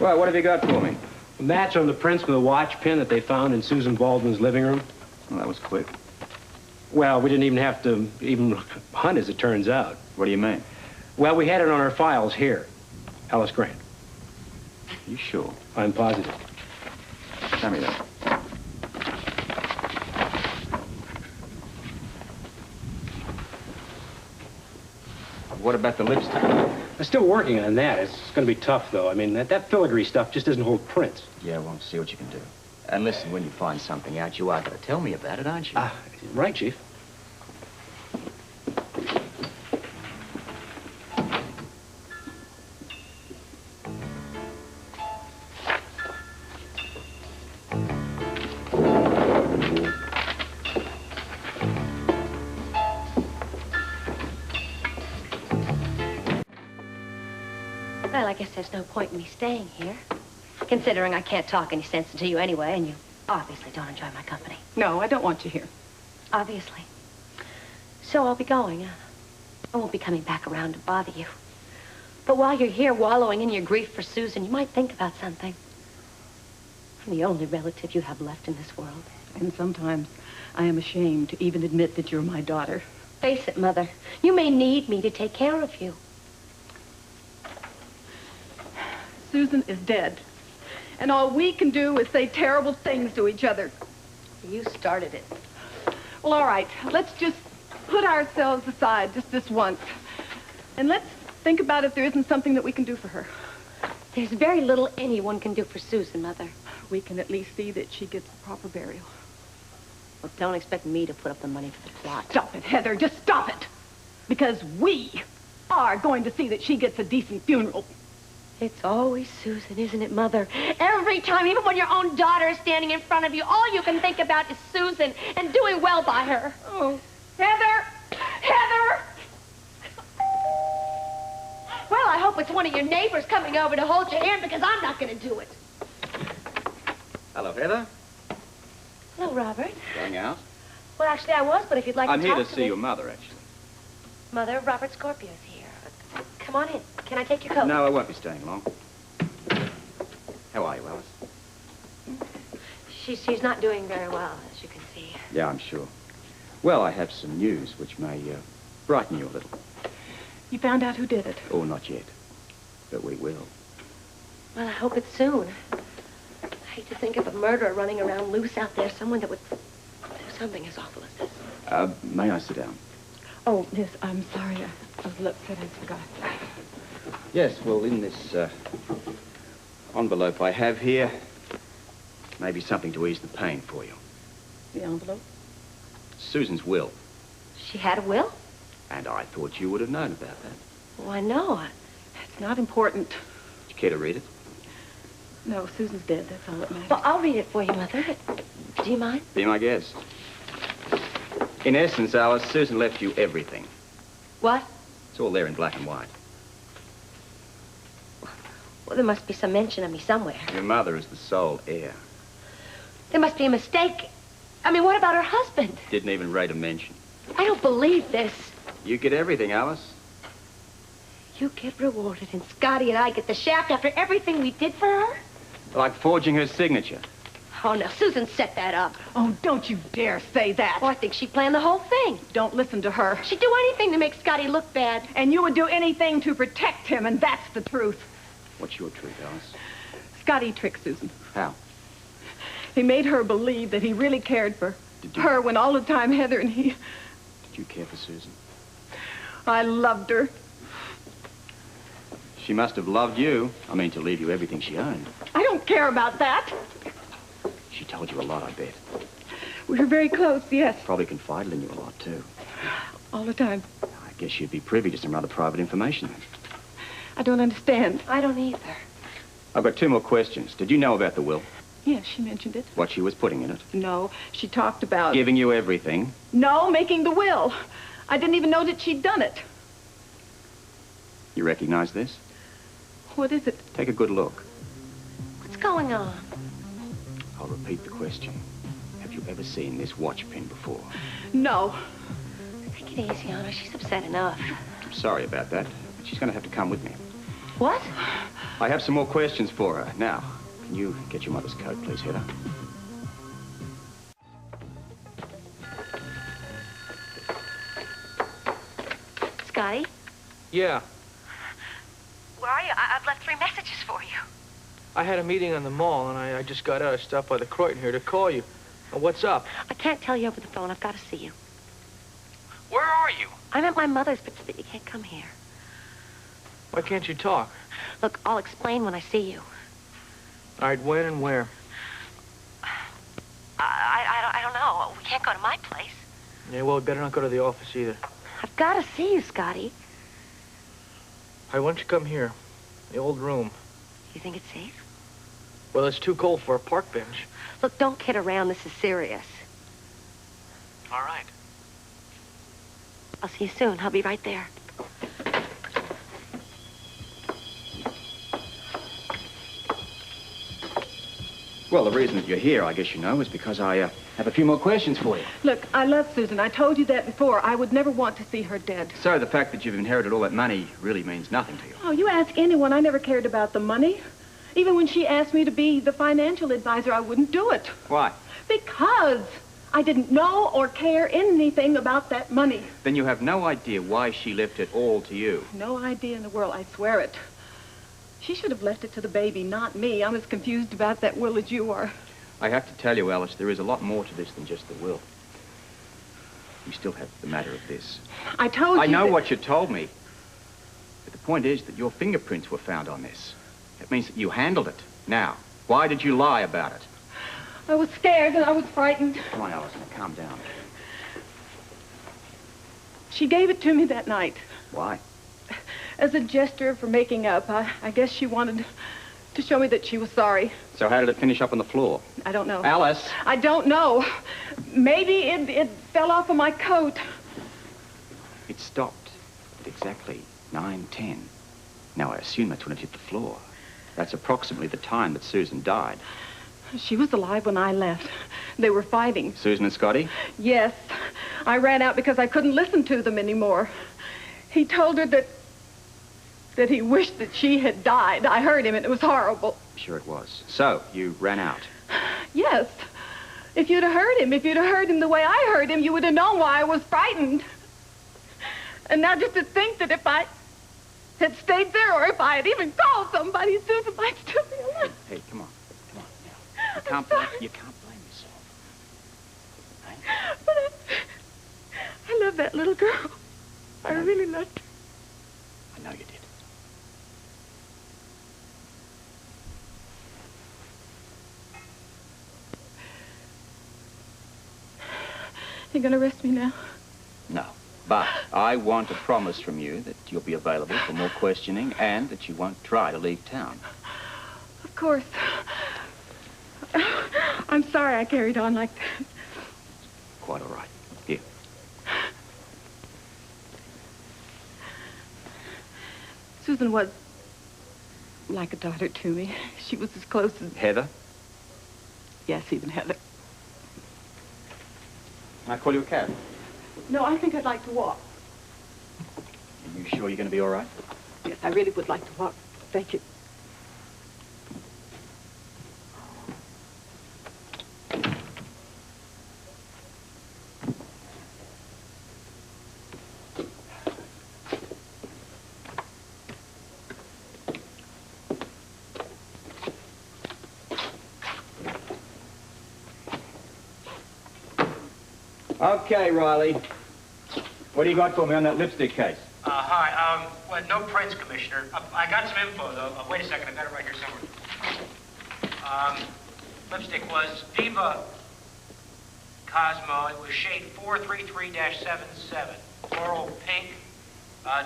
Well, what have you got for me? A match on the prints from the watch pin that they found in Susan Baldwin's living room. Well, that was quick. Well, we didn't even have to hunt, as it turns out. What do you mean? Well, we had it on our files here. Alice Grant. You sure? I'm positive. Tell me that. What about the lipstick? I'm still working on that. It's going to be tough, though. I mean, that filigree stuff just doesn't hold prints. Yeah, well, see what you can do. And listen, when you find something out, you are going to tell me about it, aren't you? Right, Chief. Well, I guess there's no point in me staying here, considering I can't talk any sense into you anyway, and you obviously don't enjoy my company. No, I don't want you here. Obviously. So I'll be going. I won't be coming back around to bother you. But while you're here wallowing in your grief for Susan, you might think about something. I'm the only relative you have left in this world. And sometimes I am ashamed to even admit that you're my daughter. Face it, Mother. You may need me to take care of you. Susan is dead. And all we can do is say terrible things to each other. You started it. Well, all right. Let's just put ourselves aside just this once. And let's think about if there isn't something that we can do for her. There's very little anyone can do for Susan, Mother. We can at least see that she gets the proper burial. Well, don't expect me to put up the money for the plot. Stop it, Heather. Just stop it. Because we are going to see that she gets a decent funeral. It's always Susan, isn't it, Mother? Every time, even when your own daughter is standing in front of you, all you can think about is Susan and doing well by her. Oh, Heather! Heather! Well, I hope it's one of your neighbors coming over to hold your hand, because I'm not going to do it. Hello, Heather. Hello, Robert. Going out? Well, actually, I was, but if you'd like I'm to here talk to to see me... your mother, actually. Mother, Robert Scorpio's here. Come on in. Can I take your coat? No, I won't be staying long. How are you, Alice? She's not doing very well, as you can see. Yeah, I'm sure. Well, I have some news which may brighten you a little. You found out who did it? Oh, not yet. But we will. Well, I hope it's soon. I hate to think of a murderer running around loose out there, someone that would do something as awful as this. May I sit down? Oh, miss, I'm sorry. I was a little upset I forgot. Yes, well, in this envelope I have here, maybe something to ease the pain for you. The envelope? Susan's will. She had a will? And I thought you would have known about that. Why, no. It's not important. You care to read it? No, Susan's dead. That's all that matters. Well, I'll read it for you, Mother. Do you mind? Be my guest. In essence, Alice, Susan left you everything. What? It's all there in black and white. Well, there must be some mention of me somewhere. Your mother is the sole heir. There must be a mistake. I mean, what about her husband? Didn't even rate a mention. I don't believe this. You get everything, Alice. You get rewarded, and Scotty and I get the shaft after everything we did for her? Like forging her signature. Oh, no, Susan set that up. Oh, don't you dare say that. Oh, I think she planned the whole thing. Don't listen to her. She'd do anything to make Scotty look bad. And you would do anything to protect him, and that's the truth. What's your truth, Alice? Scotty tricked Susan. How? He made her believe that he really cared for her when all the time Heather and he... Did you care for Susan? I loved her. She must have loved you. I mean, to leave you everything she owned. I don't care about that. She told you a lot, I bet. We were very close, yes. Probably confided in you a lot, too. All the time. I guess you'd be privy to some rather private information then. I don't understand. I don't either. I've got two more questions. Did you know about the will? Yes, she mentioned it. What she was putting in it? No, she talked about... Giving you everything? No, making the will. I didn't even know that she'd done it. You recognize this? What is it? Take a good look. What's going on? I'll repeat the question. Have you ever seen this watch pin before? No. Take it easy on her. She's upset enough. I'm sorry about that. She's going to have to come with me. What? I have some more questions for her. Now, can you get your mother's coat, please, Heather? Scotty? Yeah, Where are you? I've left 3 messages for you. I had a meeting on the mall, and I just got out. I stopped by the Croydon here to call you. What's up? I can't tell you over the phone. I've got to see you. Where are you? I'm at my mother's, but you can't come here. Why can't you talk? Look, I'll explain when I see you. All right, when and where? I don't know. We can't go to my place. Yeah, well, we better not go to the office either. I've got to see you, Scotty. All right, why don't you come here? The old room. You think it's safe? Well, it's too cold for a park bench. Look, don't kid around. This is serious. All right. I'll see you soon. I'll be right there. Well, the reason that you're here, I guess you know, is because I have a few more questions for you. Look, I love Susan. I told you that before. I would never want to see her dead. So the fact that you've inherited all that money really means nothing to you. Oh, you ask anyone. I never cared about the money. Even when she asked me to be the financial advisor, I wouldn't do it. Why? Because I didn't know or care anything about that money. Then you have no idea why she left it all to you. No idea in the world, I swear it. She should have left it to the baby, not me. I'm as confused about that will as you are. I have to tell you, Alice, there is a lot more to this than just the will. You still have the matter of this. I told you I know that... what you told me. But the point is that your fingerprints were found on this. That means that you handled it. Now, why did you lie about it? I was scared and I was frightened. Come on, Alice, now calm down. She gave it to me that night. Why? As a gesture for making up. I guess she wanted to show me that she was sorry. So how did it finish up on the floor? I don't know. Alice! I don't know. Maybe it fell off of my coat. It stopped at exactly 9:10. Now, I assume that's when it hit the floor. That's approximately the time that Susan died. She was alive when I left. They were fighting. Susan and Scotty? Yes. I ran out because I couldn't listen to them anymore. He told her that he wished that she had died. I heard him, and it was horrible. Sure it was. So, you ran out. Yes. If you'd have heard him the way I heard him, you would have known why I was frightened. And now just to think that if I had stayed there, or if I had even called somebody, Susan might still be alive. Hey, come on. Come on, now. You can't blame yourself. Hey? But I love that little girl. I really loved her. I know you did. You gonna arrest me now? No. But I want a promise from you that you'll be available for more questioning and that you won't try to leave town. Of course. I'm sorry I carried on like that. Quite all right. Here. Susan was like a daughter to me. She was as close as... Heather? Yes, even Heather. Can I call you a cab? No, I think I'd like to walk. Are you sure you're going to be all right? Yes, I really would like to walk. Thank you. Okay, Riley. What do you got for me on that lipstick case? Hi. Well, no prints, Commissioner. I got some info, though. Wait a second. I got it right here somewhere. Lipstick was Viva Cosmo. It was shade 433-77. Floral pink.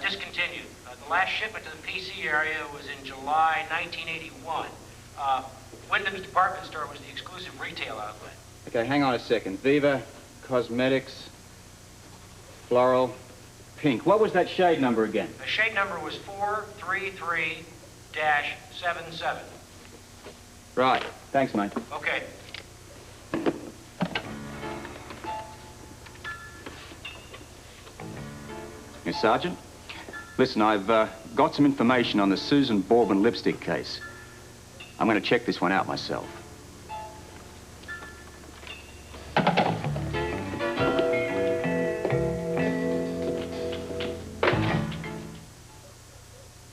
Discontinued. The last shipment to the PC area was in July 1981. Wyndham's department store was the exclusive retail outlet. Okay, hang on a second. Viva Cosmetics, floral, pink. What was that shade number again? The shade number was 433-77. Right. Thanks, mate. Okay. Miss Sergeant? Listen, I've got some information on the Susan Bourbon lipstick case. I'm going to check this one out myself.